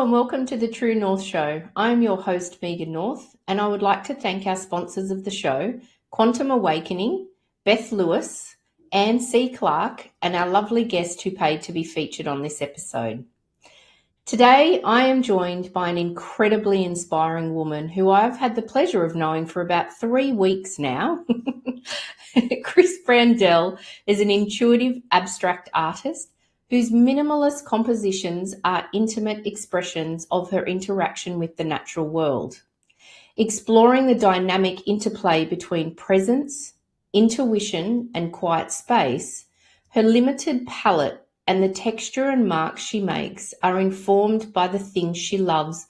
and welcome to the True North Show. I am your host, Megan North, and I would like to thank our sponsors of the show, Quantum Awakening, Beth Lewis, Anne C. Clark, and our lovely guest who paid to be featured on this episode. Today, I am joined by an incredibly inspiring woman who I've had the pleasure of knowing for about 3 weeks now. Chris Brandell is an intuitive abstract artist whose minimalist compositions are intimate expressions of her interaction with the natural world, exploring the dynamic interplay between presence, intuition, and quiet space. Her limited palette and the texture and marks she makes are informed by the things she loves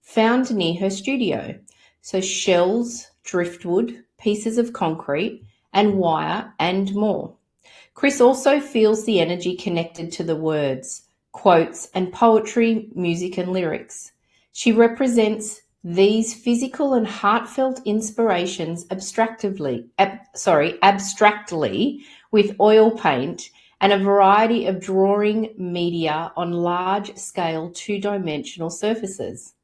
found near her studio. So shells, driftwood, pieces of concrete, and wire, and more. Chris also feels the energy connected to the words, quotes, and poetry, music, and lyrics. She represents these physical and heartfelt inspirations abstractly with oil paint and a variety of drawing media on large-scale two-dimensional surfaces.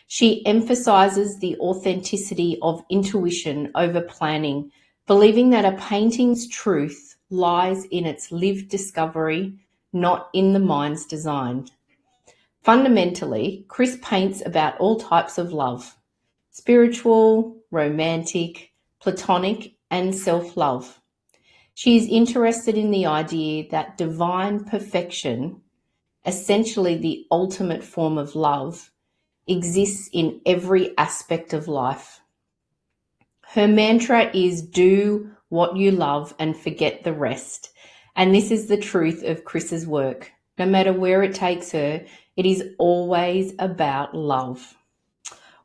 She emphasizes the authenticity of intuition over planning, believing that a painting's truth lies in its lived discovery, not in the mind's design. Fundamentally, Chris paints about all types of love: spiritual, romantic, platonic, and self-love. She is interested in the idea that divine perfection, essentially the ultimate form of love, exists in every aspect of life. Her mantra is do what you love and forget the rest. And this is the truth of Chris's work. No matter where it takes her, it is always about love.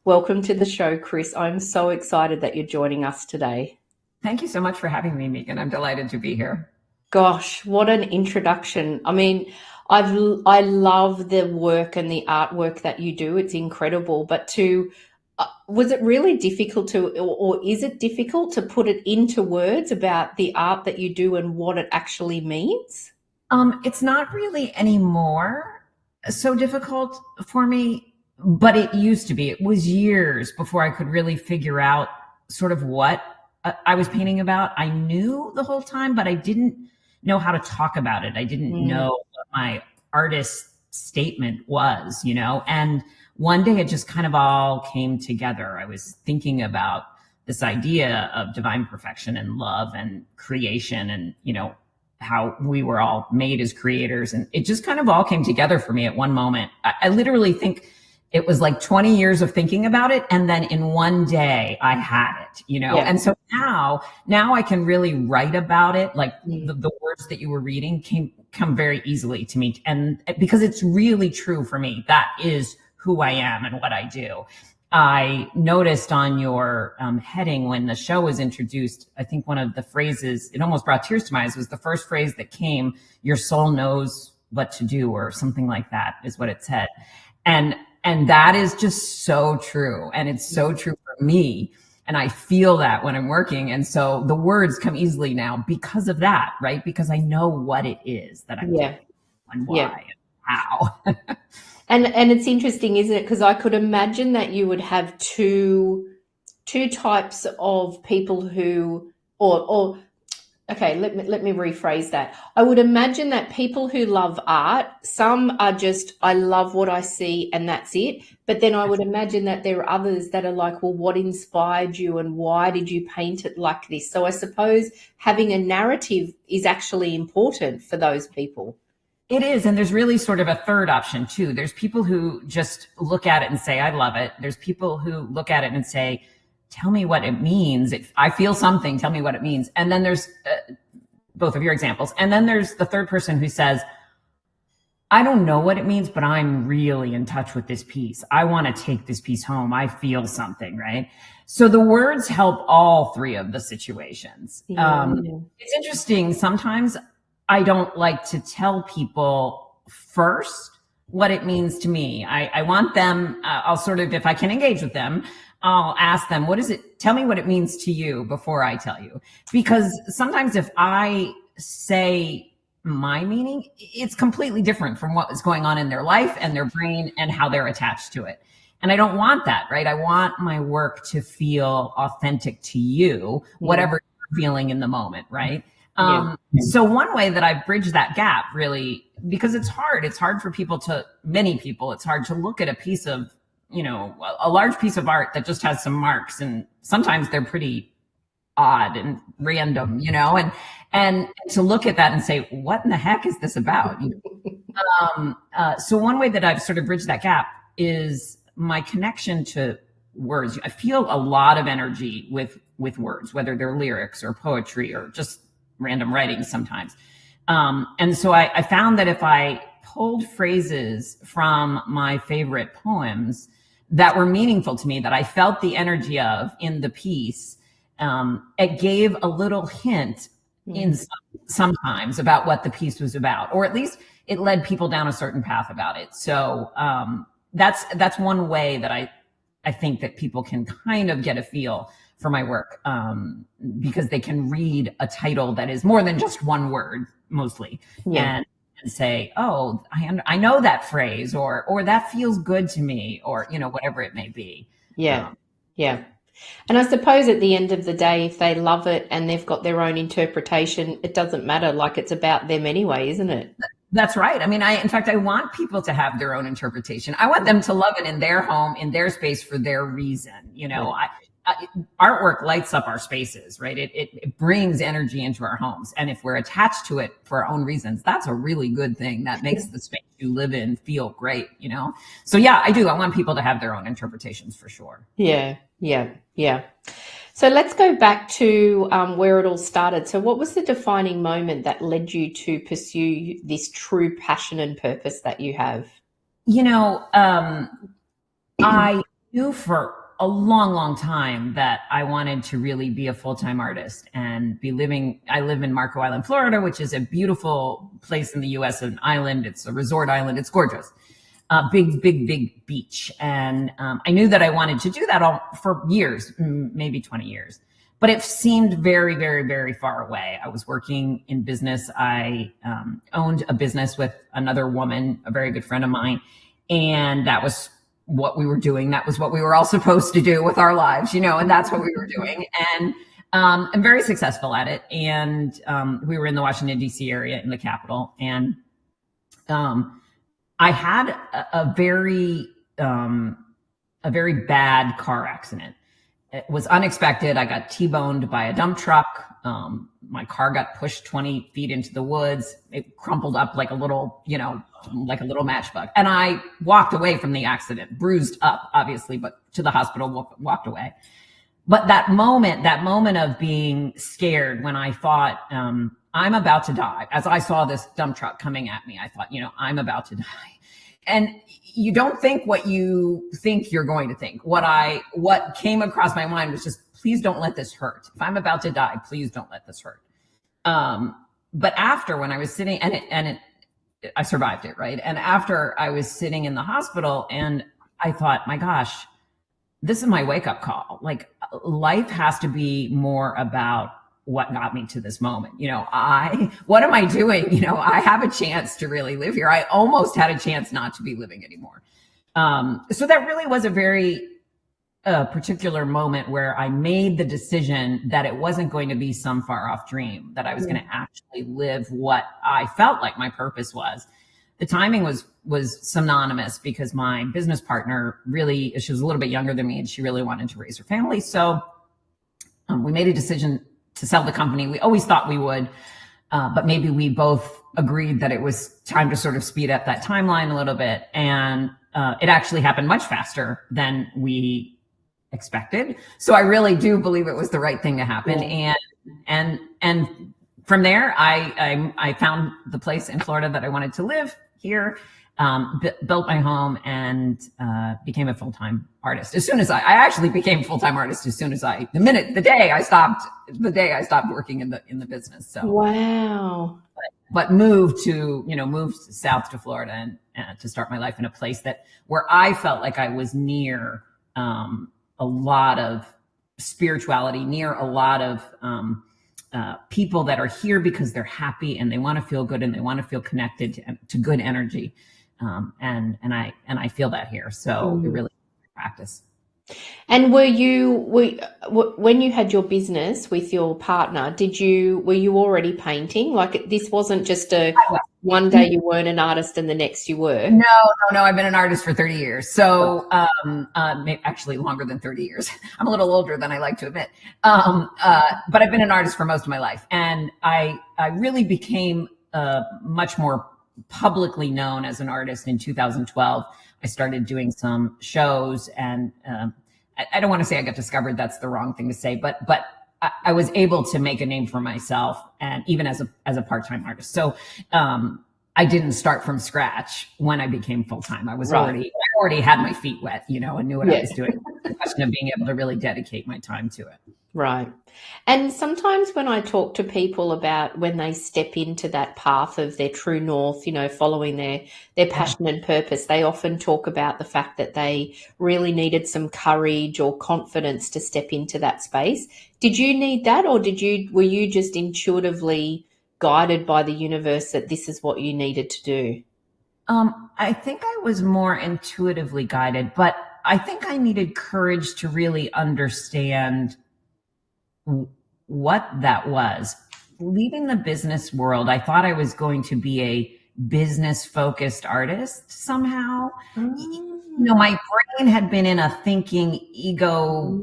Welcome to the show, Chris. I'm so excited that you're joining us today. Thank you so much for having me, Megan. I'm delighted to be here. Gosh, what an introduction. I mean, I love the work and the artwork that you do. It's incredible. But was it really difficult or is it difficult to put it into words about the art that you do and what it actually means? It's not really anymore so difficult for me, but it used to be. It was years before I could really figure out sort of what I was painting about. I knew the whole time, but I didn't know how to talk about it. I didn't know what my artist statement was, and one day it just kind of all came together. I was thinking about this idea of divine perfection and love and creation and, how we were all made as creators. And it just kind of all came together for me at one moment. I literally think it was like 20 years of thinking about it. And then in one day I had it, Yeah. And so now I can really write about it. Like the words that you were reading come very easily to me. And because it's really true for me, that is who I am and what I do. I noticed on your heading when the show was introduced, I think one of the phrases, it almost brought tears to my eyes, was the first phrase that came, your soul knows what to do, or something like that is what it said. And that is just so true. And it's so true for me. And I feel that when I'm working. And so the words come easily now because of that, right? Because I know what it is that I'm doing and why and how. And it's interesting, isn't it? Because I could imagine that you would have two types of people who, okay, let me rephrase that. I would imagine that people who love art, some are just, I love what I see and that's it. But then I would imagine that there are others that are like, well, what inspired you and why did you paint it like this? So I suppose having a narrative is actually important for those people. It is. And there's really sort of a third option too. There's people who just look at it and say, I love it. There's people who look at it and say, tell me what it means. If I feel something, tell me what it means. And then there's both of your examples. And then there's the third person who says, I don't know what it means, but I'm really in touch with this piece. I want to take this piece home. I feel something, right? So the words help all three of the situations. It's interesting. Sometimes I don't like to tell people first what it means to me. I want them, I'll sort of, if I can engage with them, I'll ask them, what is it? Tell me what it means to you before I tell you. Because sometimes if I say my meaning, it's completely different from what was going on in their life and their brain and how they're attached to it. And I don't want that, right? I want my work to feel authentic to you, whatever you're feeling in the moment, right? So one way that I've bridged that gap, really, because it's hard for many people, it's hard to look at a piece of, a large piece of art that just has some marks, and sometimes they're pretty odd and random, and to look at that and say, what in the heck is this about? So one way that I've sort of bridged that gap is my connection to words. I feel a lot of energy with words, whether they're lyrics or poetry or just random writing sometimes. And so I found that if I pulled phrases from my favorite poems that were meaningful to me, that I felt the energy of in the piece, it gave a little hint sometimes about what the piece was about, or at least it led people down a certain path about it. So that's one way that I think that people can kind of get a feel for my work, because they can read a title that is more than just one word, mostly, and say, oh, I know that phrase, or that feels good to me, or whatever it may be. Yeah. And I suppose at the end of the day, if they love it and they've got their own interpretation, it doesn't matter. Like, it's about them anyway, isn't it? That's right. I mean, in fact, I want people to have their own interpretation. I want them to love it in their home, in their space, for their reason. Artwork lights up our spaces, right? It brings energy into our homes. And if we're attached to it for our own reasons, that's a really good thing. That makes the space you live in feel great, So yeah, I do. I want people to have their own interpretations, for sure. Yeah. So let's go back to where it all started. So what was the defining moment that led you to pursue this true passion and purpose that you have? I knew for a long, long time that I wanted to really be a full-time artist and I live in Marco Island, Florida, which is a beautiful place in the US, an island. It's a resort island. It's gorgeous. Big beach. And I knew that I wanted to do that for years, maybe 20 years. But it seemed very, very, very far away. I was working in business. I owned a business with another woman, a very good friend of mine. And that was what we were doing. That was what we were all supposed to do with our lives, and that's what we were doing. And I'm very successful at it. And we were in the Washington, D.C. area, in the capital. And I had a very bad car accident. It was unexpected. I got T-boned by a dump truck. My car got pushed 20 feet into the woods. It crumpled up like a little matchbook. And I walked away from the accident, bruised up, obviously, but to the hospital, walked away. But that moment of being scared, when I thought, I'm about to die, as I saw this dump truck coming at me, I thought, I'm about to die. And you don't think what you think you're going to think. What came across my mind was just, please don't let this hurt. If I'm about to die, please don't let this hurt. But after, when I was sitting, I survived it, right? And after, I was sitting in the hospital, and I thought, my gosh, this is my wake up call. Like, life has to be more about what got me to this moment. What am I doing? I have a chance to really live here. I almost had a chance not to be living anymore. So that really was a very particular moment where I made the decision that it wasn't going to be some far off dream, that I was going to actually live what I felt like my purpose was. The timing was synonymous, because my business partner she was a little bit younger than me, and she really wanted to raise her family. So we made a decision to sell the company. We always thought we would, but maybe we both agreed that it was time to sort of speed up that timeline a little bit. And it actually happened much faster than we expected. So I really do believe it was the right thing to happen. Yeah. And from there, I found the place in Florida that I wanted to live here, built my home, and became a full-time artist. As soon as I actually became a full-time artist as soon as the day I stopped working in the business. So wow. But moved south to Florida and to start my life in a place where I felt like I was near a lot of spirituality, near a lot of people that are here because they're happy and they want to feel good and they want to feel connected to good energy. And I feel that here. So it really practice. And when you had your business with your partner, were you already painting? Like this wasn't just one day you weren't an artist and the next you were. No. I've been an artist for 30 years. So, actually longer than 30 years. I'm a little older than I like to admit. But I've been an artist for most of my life. And I really became, much more publicly known as an artist in 2012. I started doing some shows and, I don't want to say I got discovered. That's the wrong thing to say, but I was able to make a name for myself, and even as a part-time artist. So, I didn't start from scratch when I became full-time. I already had my feet wet, and knew what I was doing. It's a question of being able to really dedicate my time to it. Right. And sometimes when I talk to people about when they step into that path of their true north, following their passion and purpose, they often talk about the fact that they really needed some courage or confidence to step into that space. Did you need that, or were you just intuitively guided by the universe that this is what you needed to do? I think I was more intuitively guided, but I think I needed courage to really understand what that was. Leaving the business world, I thought I was going to be a business focused artist somehow. My brain had been in a thinking, ego,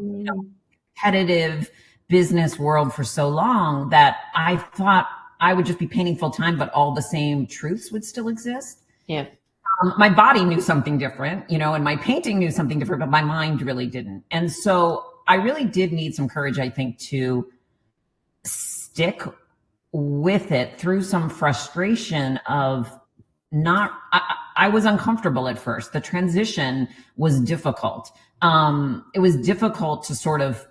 competitive business world for so long that I thought I would just be painting full time, but all the same truths would still exist. Yeah. My body knew something different, and my painting knew something different, but my mind really didn't. And so I really did need some courage, I think, to stick with it through some frustration of I was uncomfortable at first. The transition was difficult. It was difficult to sort of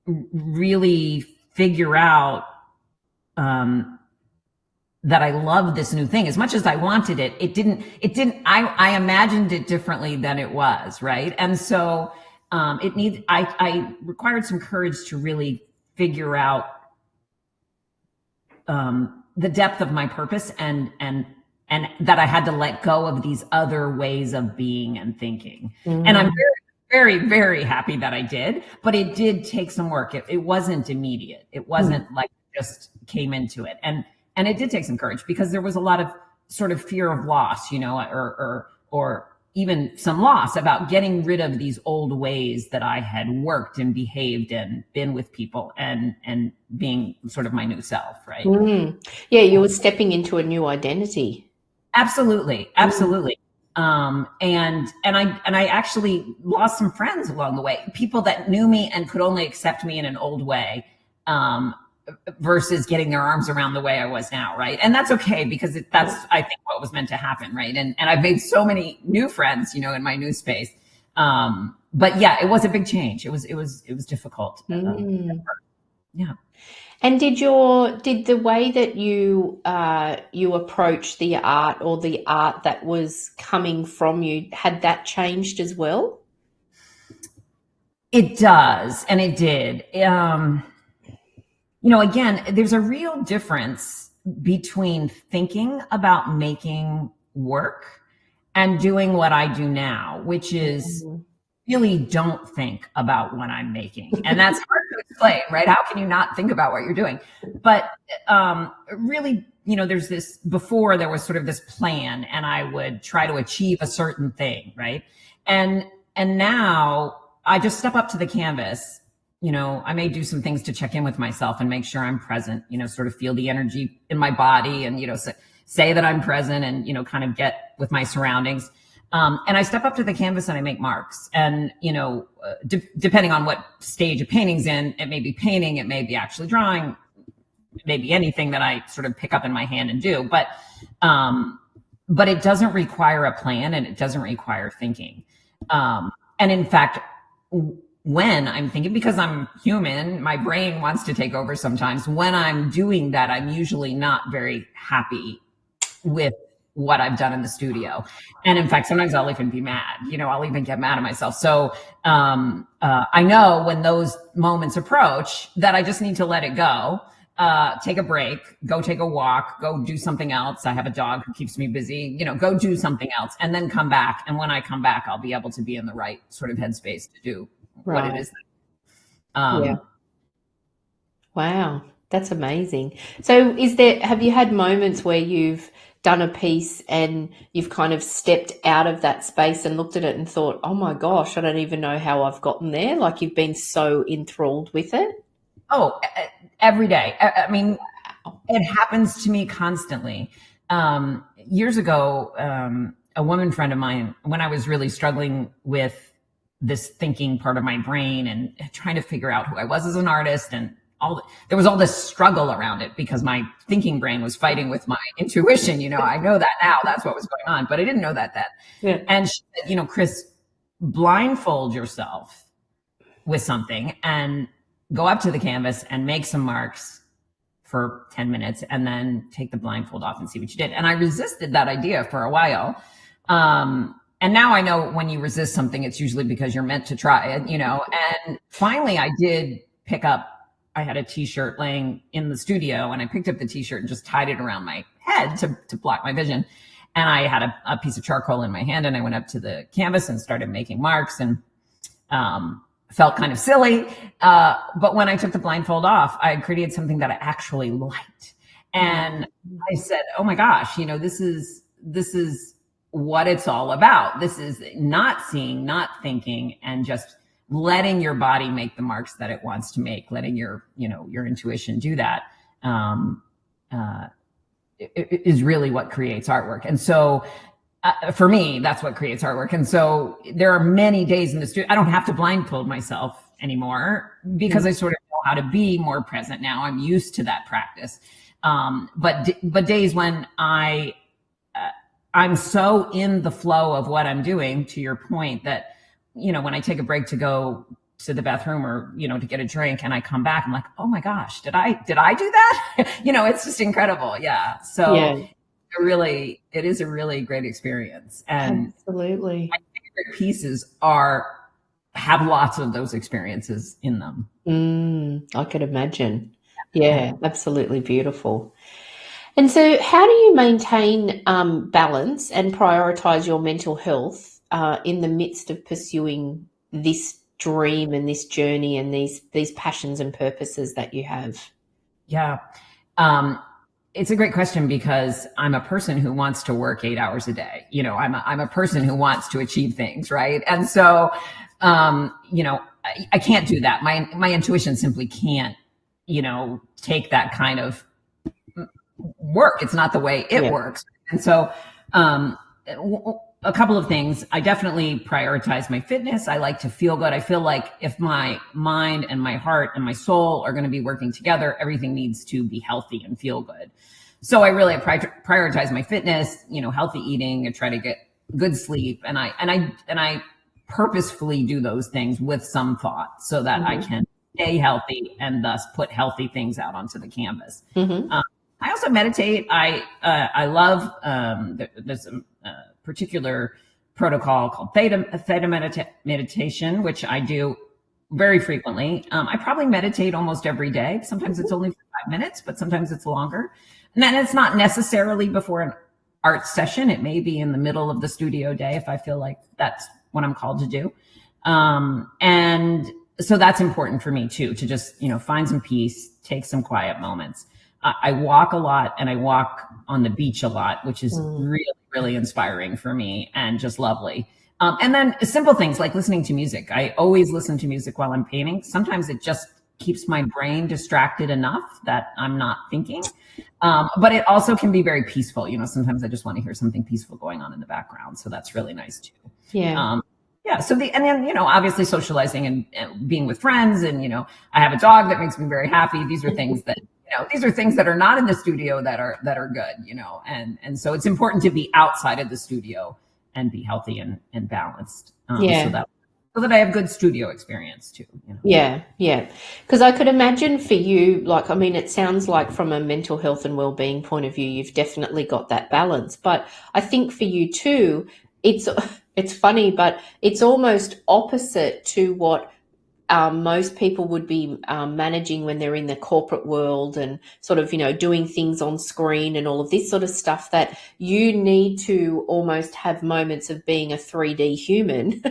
really figure out that I loved this new thing as much as I wanted it. I imagined it differently than it was. Right. And so, I required some courage to really figure out, the depth of my purpose and that I had to let go of these other ways of being and thinking. And I'm very, very, very happy that I did, but it did take some work. It wasn't immediate. It wasn't like just came into it. And it did take some courage because there was a lot of sort of fear of loss, or even some loss about getting rid of these old ways that I had worked and behaved and been with people and being sort of my new self. Right. Yeah. You were stepping into a new identity. Absolutely. And I actually lost some friends along the way, people that knew me and could only accept me in an old way. Versus getting their arms around the way I was now. Right. And that's okay because that's, I think, what was meant to happen. Right. And I've made so many new friends, in my new space. But yeah, it was a big change. It was difficult. Yeah. And did the way that you approach the art or the art that was coming from you, had that changed as well? It does. And it did. Again, there's a real difference between thinking about making work and doing what I do now, which is really don't think about what I'm making. And that's hard to explain, right? How can you not think about what you're doing? But really, there's this, before there was sort of this plan and I would try to achieve a certain thing, right? And now I just step up to the canvas. I may do some things to check in with myself and make sure I'm present, sort of feel the energy in my body and, say that I'm present and, kind of get with my surroundings. And I step up to the canvas and I make marks and, depending on what stage a painting's in, it may be painting, it may be actually drawing, it may be anything that I sort of pick up in my hand and do. But it doesn't require a plan and it doesn't require thinking. And in fact, when I'm thinking, because I'm human, my brain wants to take over sometimes. When I'm doing that, I'm usually not very happy with what I've done in the studio. And in fact, sometimes I'll even be mad, I'll even get mad at myself. So, I know when those moments approach that I just need to let it go, take a break, go take a walk, go do something else. I have a dog who keeps me busy, go do something else and then come back. And when I come back, I'll be able to be in the right sort of headspace to do what it is. Yeah. Wow. That's amazing. So have you had moments where you've done a piece and you've kind of stepped out of that space and looked at it and thought, oh my gosh, I don't even know how I've gotten there? Like you've been so enthralled with it? Oh, every day. I mean, it happens to me constantly. Years ago, a woman friend of mine, when I was really struggling with this thinking part of my brain and trying to figure out who I was as an artist and there was all this struggle around it because my thinking brain was fighting with my intuition. I know that now, that's what was going on, but I didn't know that then. Yeah. And she said, Chris, blindfold yourself with something and go up to the canvas and make some marks for 10 minutes and then take the blindfold off and see what you did. And I resisted that idea for a while. And now I know when you resist something, it's usually because you're meant to try it, and finally I did pick up, I had a t-shirt laying in the studio and I picked up the t-shirt and just tied it around my head to block my vision. And I had a piece of charcoal in my hand and I went up to the canvas and started making marks and, felt kind of silly. But when I took the blindfold off, I created something that I actually liked. And I said, oh my gosh, this is what it's all about. This is not seeing, not thinking, and just letting your body make the marks that it wants to make, letting your intuition do that, is really what creates artwork. And so, for me, that's what creates artwork. And so there are many days in the studio, I don't have to blindfold myself anymore because I sort of know how to be more present now. I'm used to that practice. But days when I'm so in the flow of what I'm doing, to your point, that, when I take a break to go to the bathroom or, to get a drink and I come back, I'm like, oh my gosh, did I do that? It's just incredible. Yeah. So it is a really great experience. And absolutely, my favorite pieces have lots of those experiences in them. I could imagine. Yeah, absolutely beautiful. And so how do you maintain balance and prioritize your mental health in the midst of pursuing this dream and this journey and these passions and purposes that you have? Yeah. It's a great question because I'm a person who wants to work 8 hours a day. I'm a person who wants to achieve things, right? And so, I can't do that. My intuition simply can't, take that kind of work. It's not the way it works. And so, a couple of things. I definitely prioritize my fitness. I like to feel good. I feel like if my mind and my heart and my soul are going to be working together, everything needs to be healthy and feel good. So I really prioritize my fitness, healthy eating. I try to get good sleep, and I purposefully do those things with some thought so that I can stay healthy and thus put healthy things out onto the canvas. I also meditate. I love there's a particular protocol called theta meditation, which I do very frequently. I probably meditate almost every day. Sometimes it's only for 5 minutes, but sometimes it's longer. And then it's not necessarily before an art session. It may be in the middle of the studio day if I feel like that's what I'm called to do. And so that's important for me too, to just, find some peace, take some quiet moments. I walk a lot and I walk on the beach a lot, which is really, really inspiring for me and just lovely. And then simple things like listening to music. I always listen to music while I'm painting. Sometimes it just keeps my brain distracted enough that I'm not thinking. But it also can be very peaceful. Sometimes I just want to hear something peaceful going on in the background. So that's really nice too. Yeah. So then, obviously socializing and being with friends and, I have a dog that makes me very happy. These are things that, are not in the studio that are good, and so it's important to be outside of the studio and be healthy and balanced. So so that I have good studio experience too. You know? Yeah, yeah. Because I could imagine for you, like, I mean, it sounds like from a mental health and well-being point of view, you've definitely got that balance. But I think for you too, it's it's funny, but it's almost opposite to what most people would be managing when they're in the corporate world and sort of, doing things on screen and all of this sort of stuff, that you need to almost have moments of being a 3D human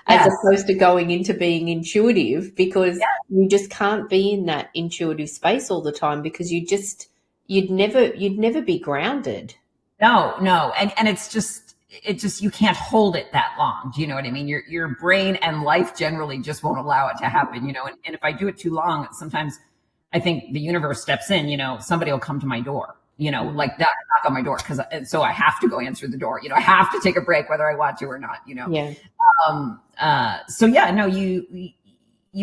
as Yes. opposed to going into being intuitive, because you just can't be in that intuitive space all the time, because you'd never be grounded. No. And it just, you can't hold it that long. Do you know what I mean? Your brain and life generally just won't allow it to happen, and if I do it too long, sometimes I think the universe steps in, somebody will come to my door, like that, knock on my door. So I have to go answer the door. I have to take a break whether I want to or not, Yeah. So yeah, no, you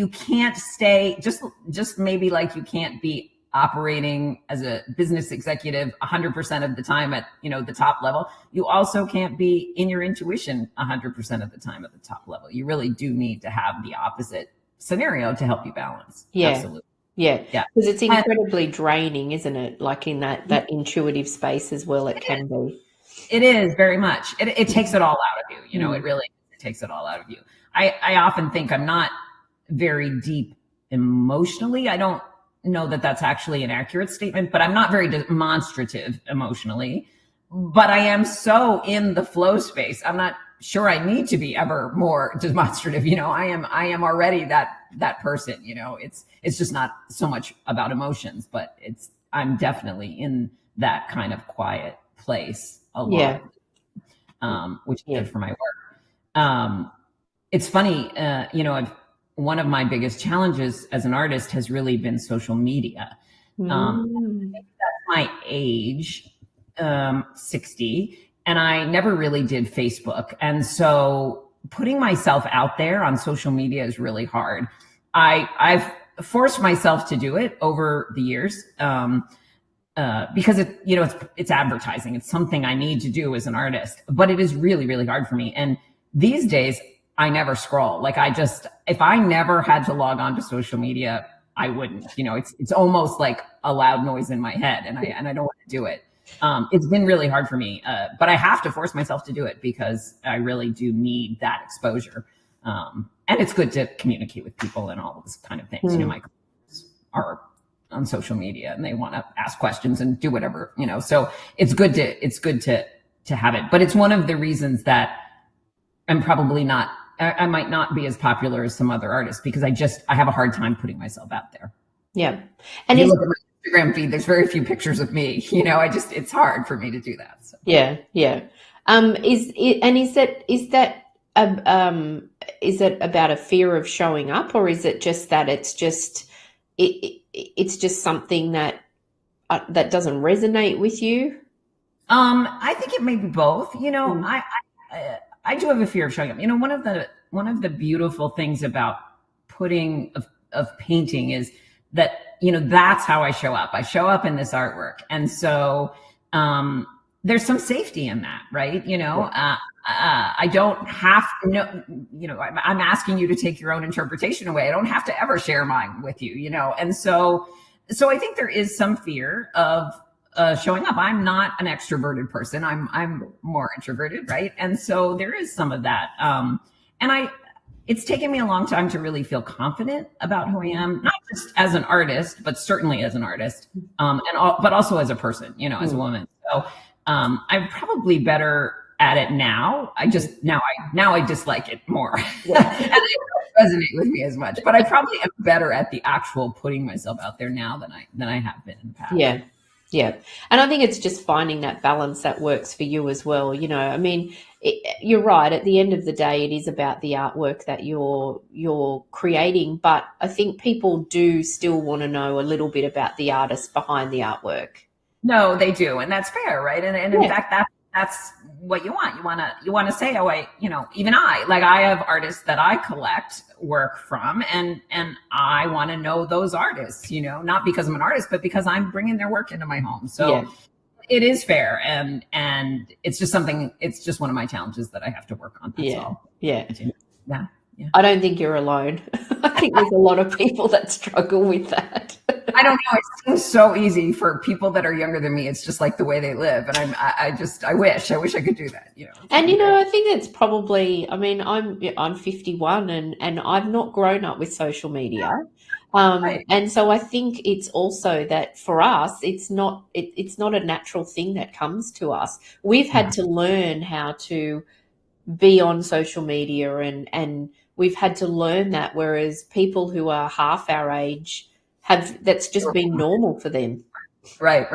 can't stay just maybe like you can't be operating as a business executive 100% of the time at, the top level. You also can't be in your intuition 100% of the time at the top level. You really do need to have the opposite scenario to help you balance. Yeah. Absolutely. Yeah. Yeah. Because it's incredibly draining, isn't it? Like in that intuitive space as well, it can be. It is very much. It takes it all out of you. It really takes it all out of you. I often think I'm not very deep emotionally. I don't know that that's actually an accurate statement, but I'm not very demonstrative emotionally. But I am so in the flow space. I'm not sure I need to be ever more demonstrative. I am already that person. It's just not so much about emotions, but I'm definitely in that kind of quiet place a lot, which is good for my work. It's funny, one of my biggest challenges as an artist has really been social media. That's my age, 60, and I never really did Facebook. And so putting myself out there on social media is really hard. I've forced myself to do it over the years, because it's advertising. It's something I need to do as an artist, but it is really, really hard for me. And these days I never scroll. Like if I never had to log on to social media, I wouldn't, it's almost like a loud noise in my head, and I don't want to do it. It's been really hard for me, but I have to force myself to do it because I really do need that exposure. And it's good to communicate with people and all those kind of things. My clients are on social media and they want to ask questions and do whatever, so it's good to have it. But it's one of the reasons that I might not be as popular as some other artists, because I have a hard time putting myself out there. Yeah. And you look at my Instagram feed, there's very few pictures of me, it's hard for me to do that. So. Yeah. Yeah. Is that about a fear of showing up, or is it just that it's just something that doesn't resonate with you? I think it may be both. I do have a fear of showing up. One of the beautiful things about of painting is that, that's how I show up. I show up in this artwork. And so, there's some safety in that, right? I don't have to know, I'm asking you to take your own interpretation away. I don't have to ever share mine with you, And so I think there is some fear of showing up. I'm not an extroverted person. I'm more introverted, right? And so there is some of that. And it's taken me a long time to really feel confident about who I am, not just as an artist, but certainly as an artist, but also as a person, as a woman. So I'm probably better at it now. I dislike it more. Yeah. And it doesn't resonate with me as much. But I probably am better at the actual putting myself out there now than I have been in the past. Yeah. Yeah. And I think it's just finding that balance that works for you as well. You're right. At the end of the day, it is about the artwork that you're creating. But I think people do still want to know a little bit about the artist behind the artwork. No, they do. And that's fair, right? And in fact, that's what you want. You want to say, even I have artists that I collect work from, and I want to know those artists, not because I'm an artist, but because I'm bringing their work into my home. So it is fair. And it's just one of my challenges that I have to work on. That's all. Yeah. Yeah. I don't think you're alone. I think there's a lot of people that struggle with that. I don't know. It seems so easy for people that are younger than me. It's just like the way they live. And I wish I could do that, And, I think it's probably, I'm 51 and I've not grown up with social media. Right. And so I think it's also that for us, it's not a natural thing that comes to us. We've had to learn how to be on social media and we've had to learn that, whereas people who are half our age that's just been normal for them. Right.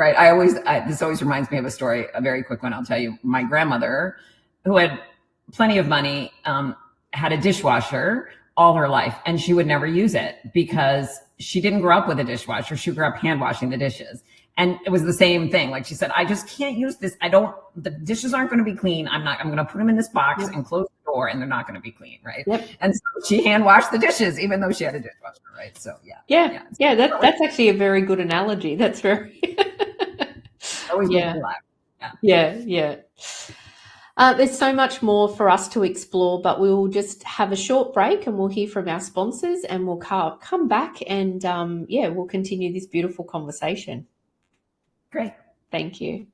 This always reminds me of a story, a very quick one. I'll tell you. My grandmother, who had plenty of money, had a dishwasher all her life, and she would never use it because she didn't grow up with a dishwasher. She grew up hand washing the dishes. And it was the same thing. Like she said, I just can't use this. The dishes aren't going to be clean. I'm going to put them in this box and close the door, and they're not going to be clean. Right. Yep. And so she hand washed the dishes, even though she had a dishwasher. Right. So yeah. That's actually a very good analogy. That's very, always makes me laugh. Yeah. There's so much more for us to explore, but we'll just have a short break and we'll hear from our sponsors and we'll come back and we'll continue this beautiful conversation. Great. Thank you.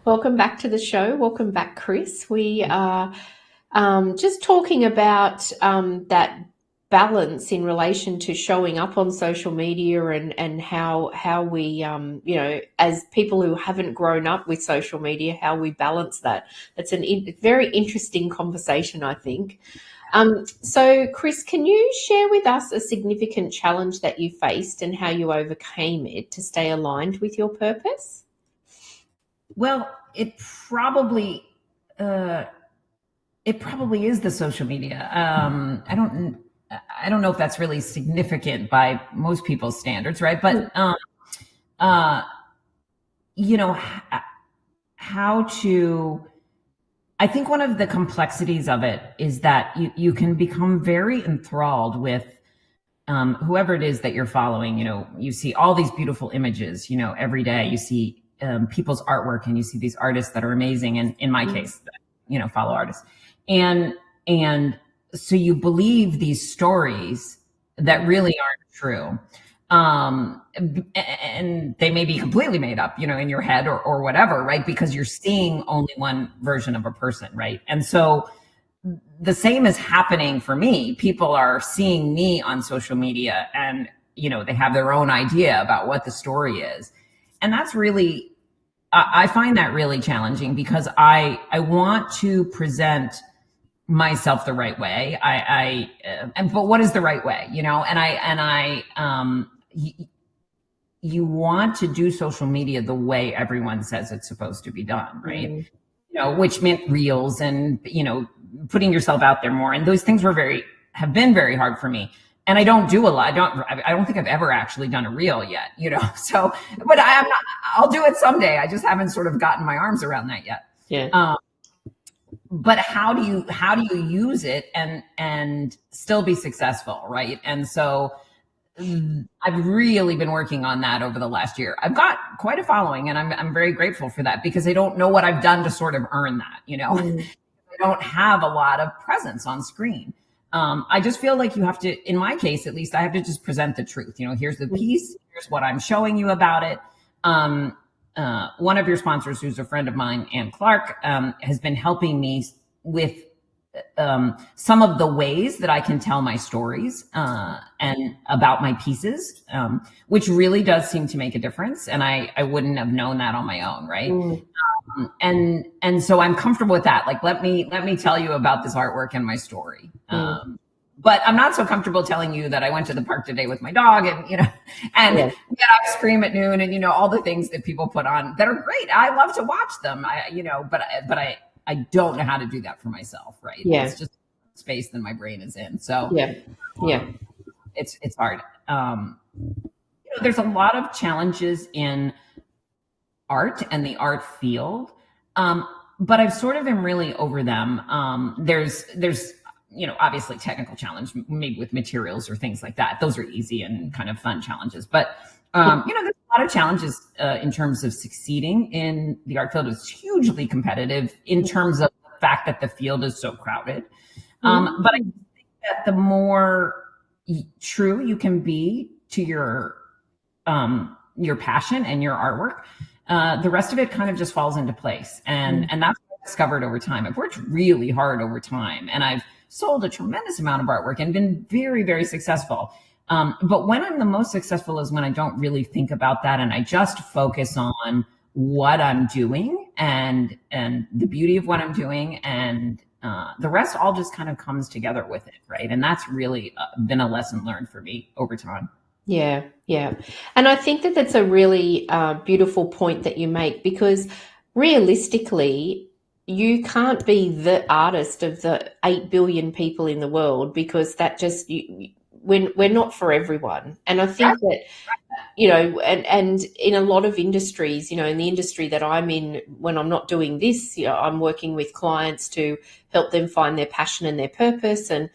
Welcome back to the show. Welcome back, Chris. We are just talking about that balance in relation to showing up on social media and how we, as people who haven't grown up with social media, how we balance that. It's a very interesting conversation, I think. So, Chris, can you share with us a significant challenge that you faced and how you overcame it to stay aligned with your purpose? Well, it probably is the social media. I don't know if that's really significant by most people's standards, right? But I think one of the complexities of it is that you can become very enthralled with whoever it is that you're following. You see all these beautiful images, every day. You see people's artwork and you see these artists that are amazing. And in my case, follow artists. And so you believe these stories that really aren't true. And they may be completely made up, in your head or whatever, right? Because you're seeing only one version of a person, right? And so the same is happening for me. People are seeing me on social media and, they have their own idea about what the story is. And that's really, I find that really challenging because I want to present myself the right way. But what is the right way, you want to do social media the way everyone says it's supposed to be done, right? Mm-hmm. Which meant reels and, putting yourself out there more. And those things have been very hard for me. and I don't do a lot. I don't think I've ever actually done a reel yet, you know? So, but I'm not, I'll do it someday. I just haven't sort of gotten my arms around that yet. Yeah. But how do you use it and still be successful, right? And so I've really been working on that over the last year. I've got quite a following, and I'm very grateful for that, because I don't know what I've done to sort of earn that, you know. I don't have a lot of presence on screen. I just feel like you have to, in my case at least, I have to just present the truth. You know, here's the piece, here's what I'm showing you about it. One of your sponsors, who's a friend of mine, Ann Clark, has been helping me with some of the ways that I can tell my stories and about my pieces, which really does seem to make a difference. And I wouldn't have known that on my own, right? And so I'm comfortable with that. Like, let me tell you about this artwork and my story. But I'm not so comfortable telling you that I went to the park today with my dog, and, you know, and we had ice cream at noon, and, you know, all the things that people put on that are great. I love to watch them, but I don't know how to do that for myself. Right. Yeah. It's just space that my brain is in. So it's hard. You know, there's a lot of challenges in art and the art field. But I've sort of am really over them. There's, you know, obviously technical challenge, maybe with materials or things like that. Those are easy and kind of fun challenges. But, you know, there's a lot of challenges in terms of succeeding in the art field. It's hugely competitive in terms of the fact that the field is so crowded. But I think that the more true you can be to your passion and your artwork, the rest of it kind of just falls into place. And that's what I've discovered over time. I've worked really hard over time, and I've sold a tremendous amount of artwork and been very, very successful. But when I'm the most successful is when I don't really think about that, and I just focus on what I'm doing and the beauty of what I'm doing, and the rest all just kind of comes together with it, right? And that's really been a lesson learned for me over time. Yeah, yeah. And I think that that's a really beautiful point that you make, because realistically, you can't be the artist of the 8 billion people in the world, because that just, we're not for everyone. And I think that, you know, and in a lot of industries, you know, in the industry that I'm in, when I'm not doing this, you know, I'm working with clients to help them find their passion and their purpose. And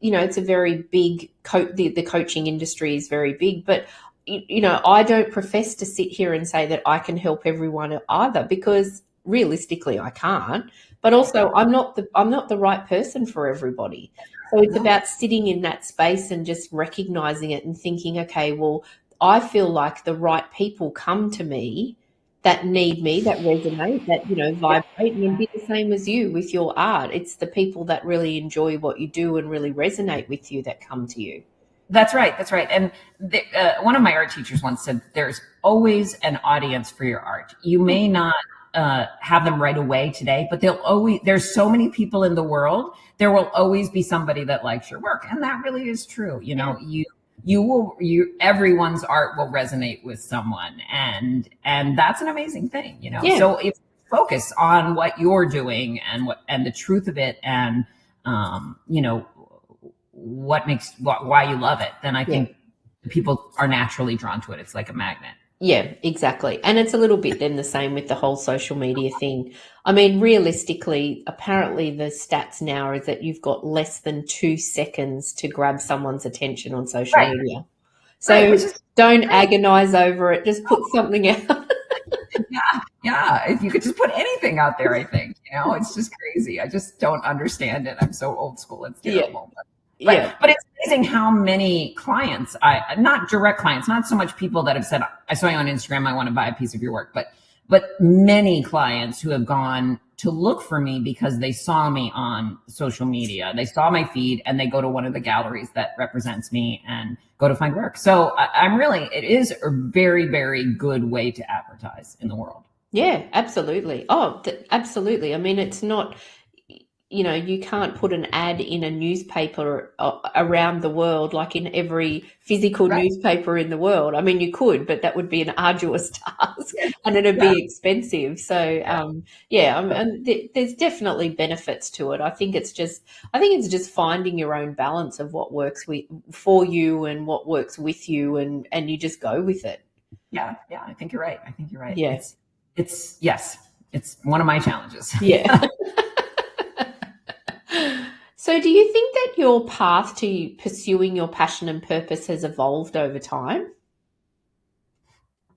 you know, it's a very big, the coaching industry is very big, but, you know, I don't profess to sit here and say that I can help everyone either, because realistically I can't, but also I'm not the right person for everybody. So it's about sitting in that space and just recognizing it and thinking, okay, well, I feel like the right people come to me that need me, that resonate, that, you know, vibrate, and be the same as you with your art. It's the people that really enjoy what you do and really resonate with you that come to you. That's right. That's right. And one of my art teachers once said, there's always an audience for your art. You may not have them right away today, but there's so many people in the world, there will always be somebody that likes your work. And that really is true. You know, everyone's art will resonate with someone, and that's an amazing thing, you know. So if you focus on what you're doing and the truth of it, and you know, why you love it, then I think people are naturally drawn to it. It's like a magnet. Yeah, exactly. And it's a little bit then the same with the whole social media thing. I mean, realistically, apparently the stats now is that you've got less than 2 seconds to grab someone's attention on social media. So don't agonize over it. Just put something out. Yeah. If you could just put anything out there, I think, you know, it's just crazy. I just don't understand it. I'm so old school. It's terrible. But it's amazing how many clients, not direct clients, not so much people that have said, I saw you on Instagram, I want to buy a piece of your work, but many clients who have gone to look for me because they saw me on social media. They saw my feed and they go to one of the galleries that represents me and go to find work. So it is a very, very good way to advertise in the world. Yeah, absolutely. Oh, absolutely. I mean, it's not, you can't put an ad in a newspaper around the world, like in every physical Right. newspaper in the world. I mean, you could, but that would be an arduous task Yeah. and it'd Yeah. be expensive. So, and there's definitely benefits to it. I think it's just finding your own balance of what works for you and what works with you, and you just go with it. Yeah. Yeah. I think you're right. I think you're right. Yeah. Yes, it's one of my challenges. Yeah. So, do you think that your path to pursuing your passion and purpose has evolved over time?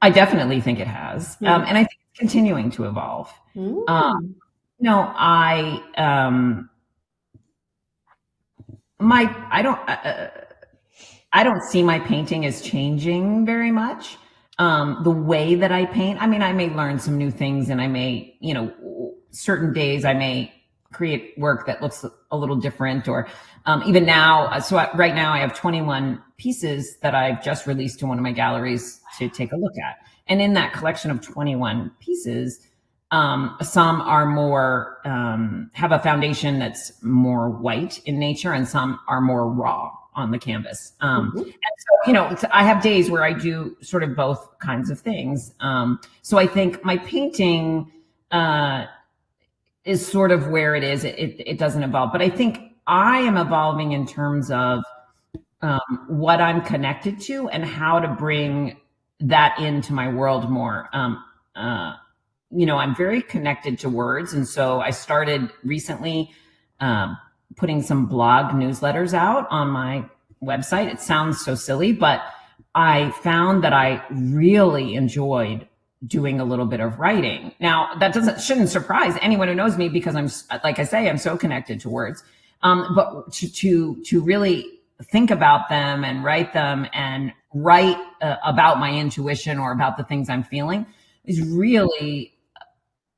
I definitely think it has. Mm. And I think it's continuing to evolve. Mm. No, I don't, I don't see my painting as changing very much. The way that I paint, I mean, I may learn some new things and I may, certain days I may create work that looks a little different or, even now. So right now I have 21 pieces that I've just released to one of my galleries to take a look at. And in that collection of 21 pieces, some are more, have a foundation that's more white in nature and some are more raw on the canvas. Mm-hmm. And so, I have days where I do sort of both kinds of things. So I think my painting, is sort of where it is. It doesn't evolve, but I think I am evolving in terms of, what I'm connected to and how to bring that into my world more. I'm very connected to words. And so I started recently, putting some blog newsletters out on my website. It sounds so silly, but I found that I really enjoyed doing a little bit of writing. Now that shouldn't surprise anyone who knows me because like I say, I'm so connected to words. But to really think about them and write about my intuition or about the things I'm feeling is really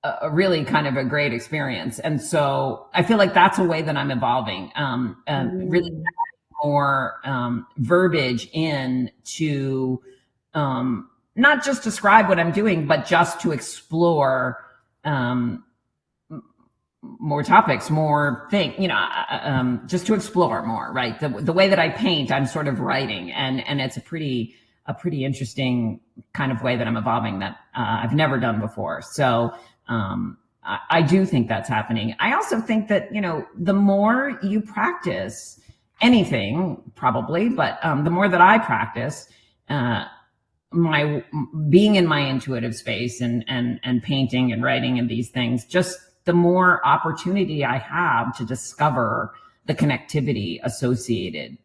a really kind of a great experience. And so I feel like that's a way that I'm evolving, really more, verbiage in to, not just describe what I'm doing, but just to explore, more topics, more things, just to explore more, right? The way that I paint, I'm sort of writing and it's a pretty interesting kind of way that I'm evolving that, I've never done before. So, I do think that's happening. I also think that, the more you practice anything, probably, but, the more that I practice, my being in my intuitive space and painting and writing and these things, just the more opportunity I have to discover the connectivity associated,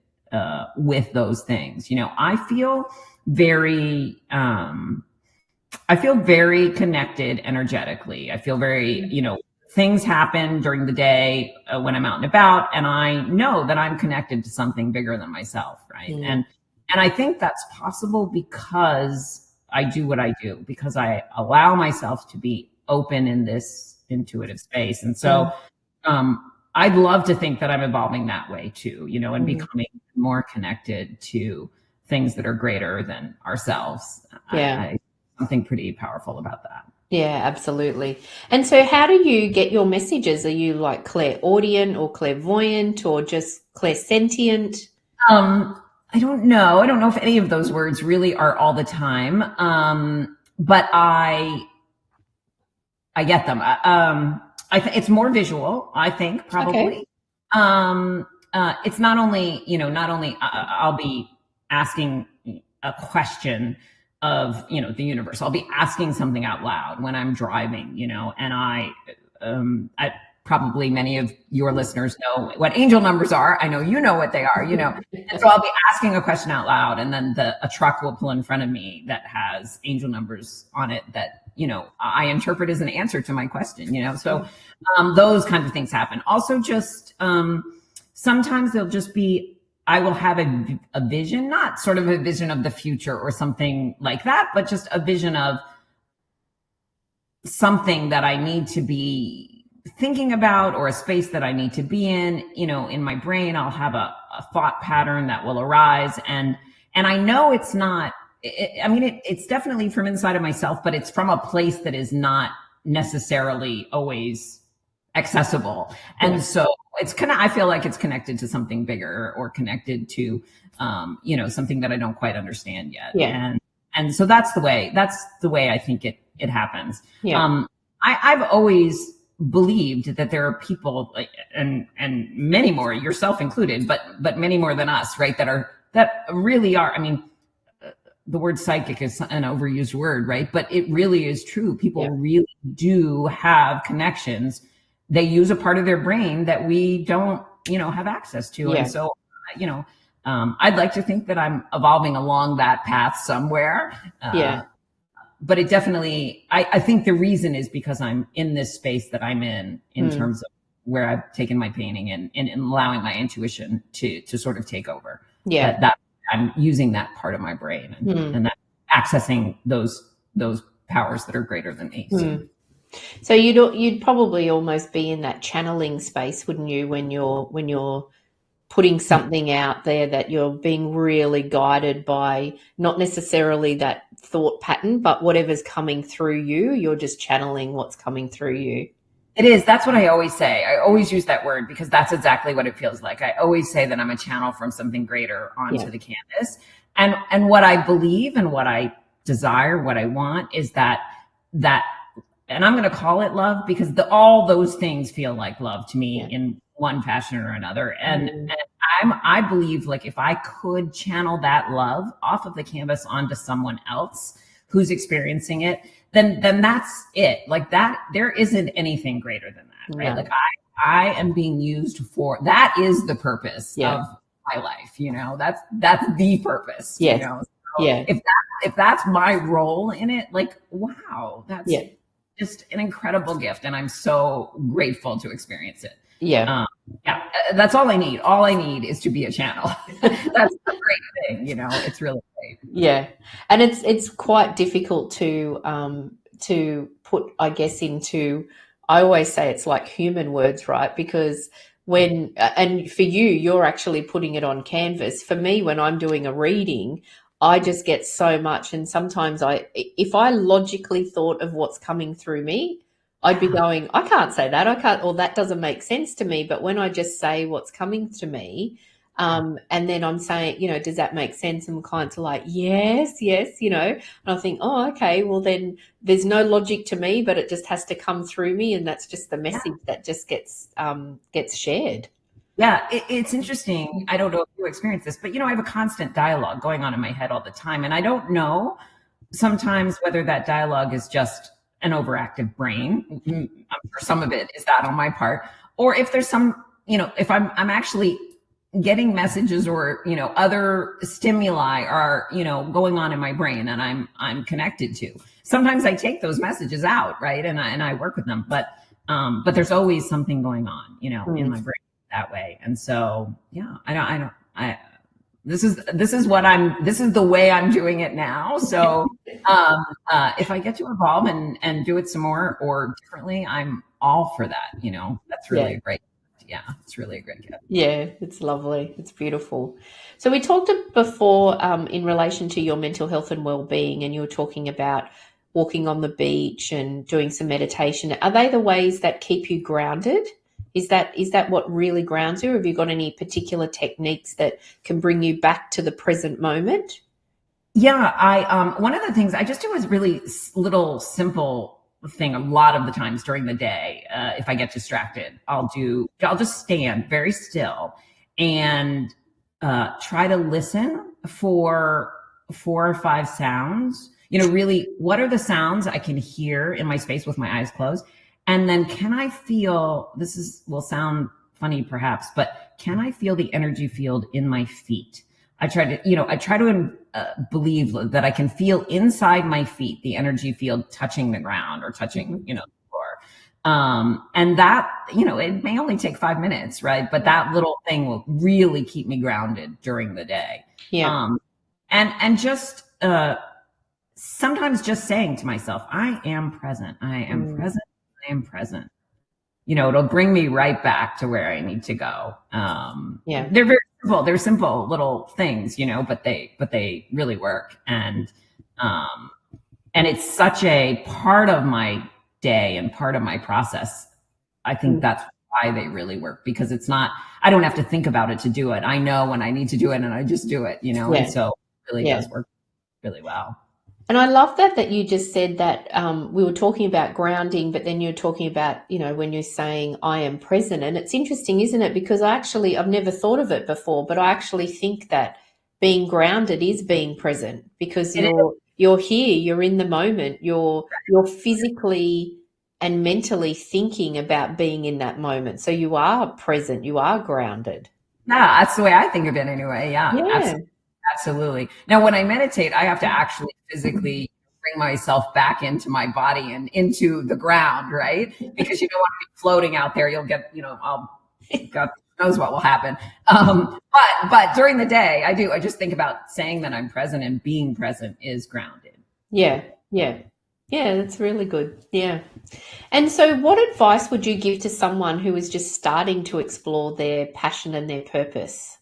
with those things. I feel very, connected energetically. I feel very, things happen during the day, when I'm out and about, and I know that I'm connected to something bigger than myself, right? And I think that's possible because I do what I do, because I allow myself to be open in this intuitive space. And so, I'd love to think that I'm evolving that way too, and becoming more connected to things that are greater than ourselves. Yeah. Something pretty powerful about that. Yeah, absolutely. And so how do you get your messages? Are you like clairaudient or clairvoyant or just clairsentient? I don't know. I don't know if any of those words really are all the time. But I get them. It's more visual, I think, probably. Okay. It's not only I'll be asking a question of, the universe. I'll be asking something out loud when I'm driving, and I probably many of your listeners know what angel numbers are. I know you know what they are, and so I'll be asking a question out loud, and then a truck will pull in front of me that has angel numbers on it that, I interpret as an answer to my question, so those kinds of things happen. Also, just sometimes they'll just be, I will have a vision, not sort of a vision of the future or something like that, but just a vision of something that I need to be thinking about or a space that I need to be in. In my brain, I'll have a thought pattern that will arise. And I know it's not, it's definitely from inside of myself, but it's from a place that is not necessarily always accessible. And so it's kind of, I feel like it's connected to something bigger, or connected to, something that I don't quite understand yet. Yeah. And so that's the way I think it happens. Yeah. I've always believed that there are people, like, and many more, yourself included, but many more than us, right? That really are, I mean, the word psychic is an overused word, right? But it really is true. People really do have connections. They use a part of their brain that we don't, have access to. And so, I'd like to think that I'm evolving along that path somewhere. But it definitely, I think the reason is because I'm in this space that I'm in terms of where I've taken my painting and allowing my intuition to sort of take over. That I'm using that part of my brain and that accessing those powers that are greater than me. So you'd probably almost be in that channeling space, wouldn't you, when you're putting something out there that you're being really guided by, not necessarily that thought pattern, but whatever's coming through you, you're just channeling what's coming through you. It is. That's what I always say. I always use that word because that's exactly what it feels like. I always say that I'm a channel from something greater onto the canvas. And what I believe and what I desire, what I want is that, and I'm going to call it love because all those things feel like love to me in one fashion or another. And I believe, like, if I could channel that love off of the canvas onto someone else who's experiencing it, then that's it. Like, that, there isn't anything greater than that, right? Like, I am being used for, that is the purpose of my life. That's the purpose, So if that's my role in it, like, wow, that's just an incredible gift. And I'm so grateful to experience it. That's all I need. All I need is to be a channel. That's the great thing, it's really great. And it's quite difficult to put, I guess, into, I always say it's like human words, right? Because and for you're actually putting it on canvas. For me, when I'm doing a reading, I just get so much. And sometimes if I logically thought of what's coming through me, I'd be going, I can't say that. I can't, or that doesn't make sense to me. But when I just say what's coming to me, and then I'm saying, does that make sense? And clients are like, yes, and I think, oh, okay, well then there's no logic to me, but it just has to come through me. And that's just the message that just gets shared. Yeah, it's interesting. I don't know if you experience this, but I have a constant dialogue going on in my head all the time. And I don't know sometimes whether that dialogue is just an overactive brain. I'm sure some of it is that on my part, or if there's some, if I'm actually getting messages or, other stimuli are, going on in my brain and I'm connected to. Sometimes I take those messages out, right? And I work with them, but there's always something going on, in my brain that way. And so, this is the way I'm doing it now. So, if I get to evolve and do it some more or differently, I'm all for that. That's really great. Yeah, it's really a great gift. Yeah, it's lovely. It's beautiful. So we talked before in relation to your mental health and well-being, and you were talking about walking on the beach and doing some meditation. Are they the ways that keep you grounded? Is that what really grounds you? Or have you got any particular techniques that can bring you back to the present moment? Yeah, one of the things I just do is really little simple thing a lot of the times during the day. If I get distracted, I'll just stand very still and try to listen for 4 or 5 sounds. Really, what are the sounds I can hear in my space with my eyes closed? And then can I feel, will sound funny perhaps, but can I feel the energy field in my feet? I try to believe that I can feel inside my feet, the energy field touching the ground or touching, the floor. And that, it may only take 5 minutes, right? But that little thing will really keep me grounded during the day. Yeah. And just, sometimes just saying to myself, I am present. I am present. I am present. It'll bring me right back to where I need to go. They're very simple. They're simple little things, but they really work. And it's such a part of my day and part of my process I think that's why they really work, because it's not, I don't have to think about it to do it. I know when I need to do it and I just do it, Yeah. and so it really Yeah. does work really well. And I love that you just said that we were talking about grounding, but then you're talking about, when you're saying I am present. And it's interesting, isn't it? Because I've never thought of it before, but I actually think that being grounded is being present, because It is. you're here, you're in the moment, you're physically and mentally thinking about being in that moment. So you are present, you are grounded. Yeah, that's the way I think of it anyway. Yeah, Yeah. absolutely. Now, when I meditate, I have to actually physically bring myself back into my body and into the ground, right? Because you don't want to be floating out there. You'll get, God knows what will happen. But during the day, I just think about saying that I'm present, and being present is grounded. Yeah. Yeah. Yeah, that's really good. Yeah. And so what advice would you give to someone who is just starting to explore their passion and their purpose?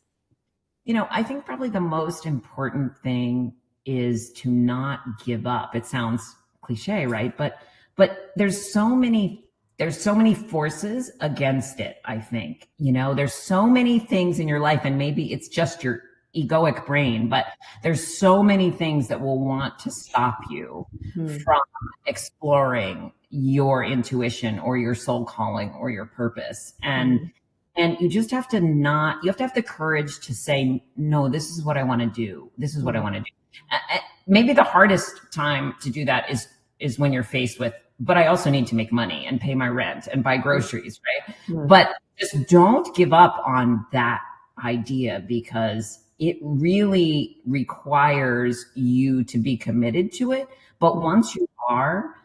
I think probably the most important thing is to not give up. It sounds cliche, right? But there's so many forces against it, I think. There's so many things in your life, and maybe it's just your egoic brain, but there's so many things that will want to stop you from exploring your intuition or your soul calling or your purpose. And you just have to have the courage to say, no, this is what I want to do. This is what I want to do. Maybe the hardest time to do that is when you're faced with, but I also need to make money and pay my rent and buy groceries, right? But just don't give up on that idea, because it really requires you to be committed to it. But once you are,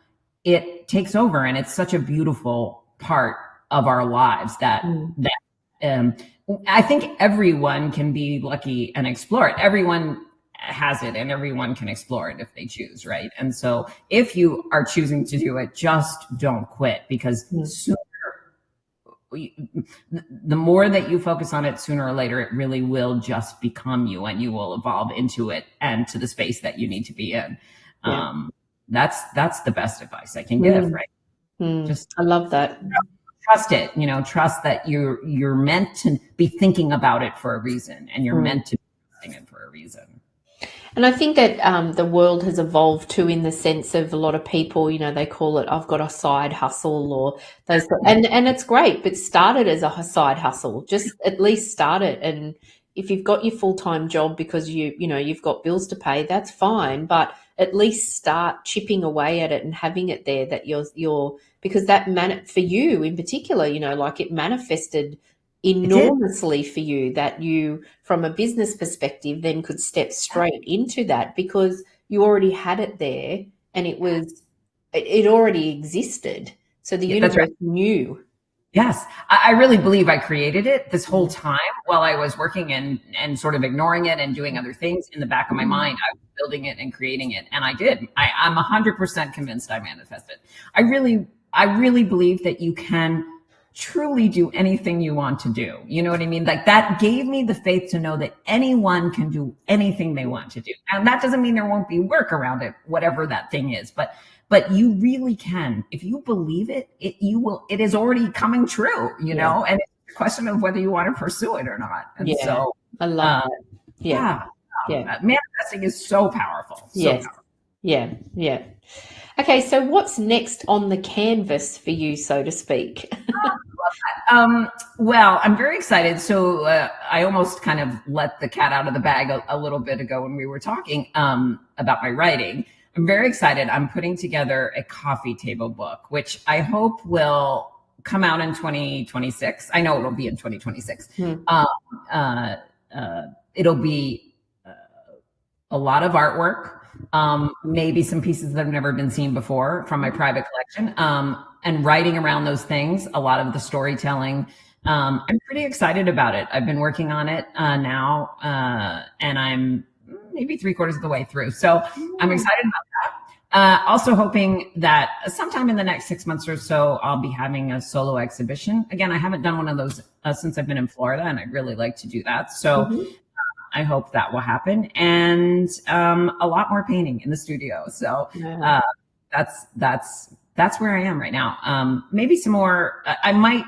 it takes over, and it's such a beautiful part of our lives that I think everyone can be lucky and explore it. Everyone has it, and everyone can explore it if they choose, right? And so if you are choosing to do it, just don't quit, because the more that you focus on it, sooner or later, it really will just become you, and you will evolve into it and to the space that you need to be in. That's the best advice I can give, right? Just, I love that. Trust it, trust that you're meant to be thinking about it for a reason, and you're meant to be thinking it for a reason. And I think that the world has evolved too, in the sense of a lot of people, they call it, I've got a side hustle, or those, and it's great, but start it as a side hustle. Just at least start it. And if you've got your full-time job because you've got bills to pay, that's fine. But at least start chipping away at it and having it there, that you're because that for you in particular, like it manifested enormously for you, that you, from a business perspective, then could step straight into that because you already had it there, and it already existed. So the universe knew. Yes. I really believe I created it this whole time while I was working and sort of ignoring it and doing other things. In the back of my mind, I was building it and creating it. And I did. I'm 100% convinced I manifested. I really believe that you can truly do anything you want to do. You know what I mean? Like, that gave me the faith to know that anyone can do anything they want to do. And that doesn't mean there won't be work around it, whatever that thing is. But you really can. If you believe it, it is already coming true, and it's a question of whether you want to pursue it or not. And so I love that. Yeah. Manifesting is so powerful. Powerful. Yeah. Okay, so what's next on the canvas for you, so to speak? Well, I'm very excited. So I almost kind of let the cat out of the bag a little bit ago when we were talking about my writing. I'm very excited. I'm putting together a coffee table book, which I hope will come out in 2026. I know it'll be in 2026. It'll be a lot of artwork. Maybe some pieces that have never been seen before from my private collection, and writing around those things, a lot of the storytelling. I'm pretty excited about it. I've been working on it now, and I'm maybe 3/4 of the way through. So I'm excited about that. Also hoping that sometime in the next 6 months or so, I'll be having a solo exhibition. Again, I haven't done one of those since I've been in Florida, and I'd really like to do that. So I hope that will happen, and a lot more painting in the studio. So that's that's where I am right now. Maybe some more, I might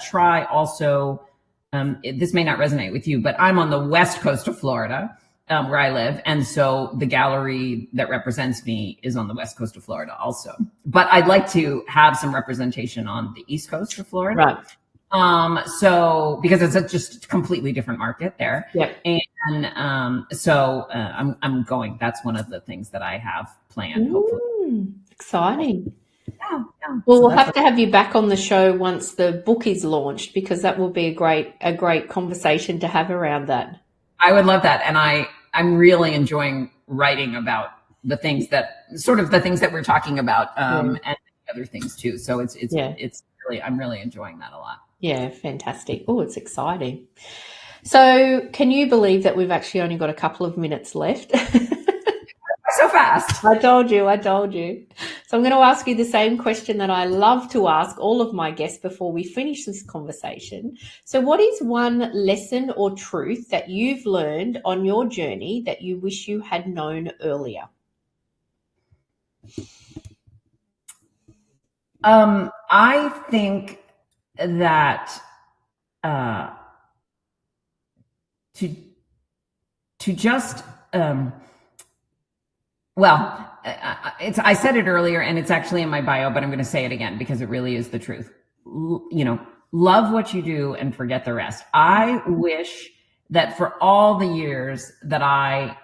try also, this may not resonate with you, but I'm on the west coast of Florida, where I live. And so the gallery that represents me is on the west coast of Florida also. But I'd like to have some representation on the east coast of Florida. Right. So because it's a just completely different market there. Yep. And I'm going. That's one of the things that I have planned, hopefully. Exciting. Yeah. Well, we'll have to have you back on the show once the book is launched, because that will be a great conversation to have around that. I would love that. And I'm really enjoying writing about the things that we're talking about, and other things too. So it's really, I'm really enjoying that a lot. Yeah, fantastic. Oh, it's exciting. So can you believe that we've actually only got a couple of minutes left? So fast. I told you. So I'm going to ask you the same question that I love to ask all of my guests before we finish this conversation. So what is one lesson or truth that you've learned on your journey that you wish you had known earlier? I think that to just I said it earlier, and it's actually in my bio, but I'm going to say it again because it really is the truth. Love what you do and forget the rest. I wish that for all the years that I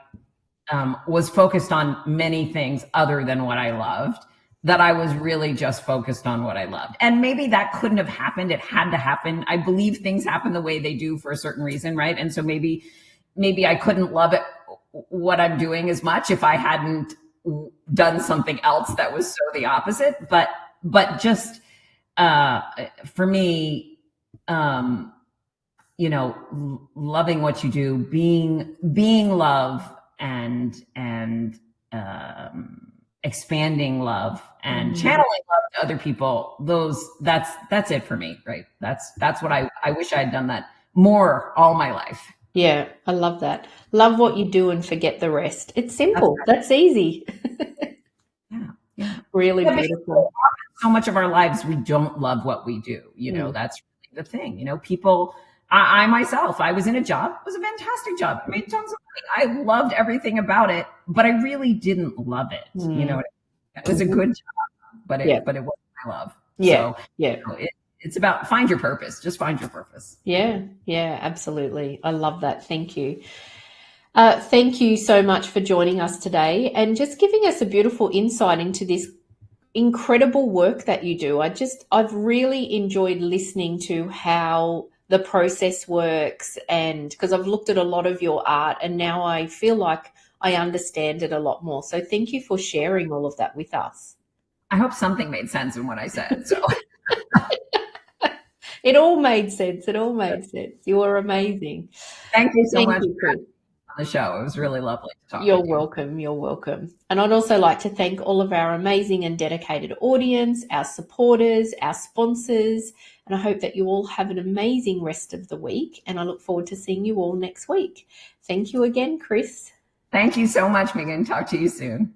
was focused on many things other than what I loved, that I was really just focused on what I loved. And maybe that couldn't have happened. It had to happen. I believe things happen the way they do for a certain reason, right? And so maybe I couldn't love it, what I'm doing as much, if I hadn't done something else that was so the opposite. But just for me, loving what you do, being love, and expanding love and channeling love to other people, that's it for me, right? That's what I wish I had done that more all my life. Yeah, I love that. Love what you do and forget the rest. It's simple. That's easy. Yeah. Really beautiful. So much of our lives, we don't love what we do. That's really the thing. People, I myself, I was in a job. It was a fantastic job. I made tons of money. I loved everything about it, but I really didn't love it. It was a good job, but it wasn't my love. Yeah. So, it's about find your purpose. Just find your purpose. Yeah, absolutely. I love that. Thank you. Thank you so much for joining us today and just giving us a beautiful insight into this incredible work that you do. I've really enjoyed listening to how the process works, and because I've looked at a lot of your art and now I feel like I understand it a lot more. So thank you for sharing all of that with us. I hope something made sense in what I said. So it all made sense. You are amazing. Thank you so much for on the show. It was really lovely to talk to you. You're welcome. And I'd also like to thank all of our amazing and dedicated audience, our supporters, our sponsors, and I hope that you all have an amazing rest of the week, and I look forward to seeing you all next week. Thank you again, Chris. Thank you so much, Megan. Talk to you soon.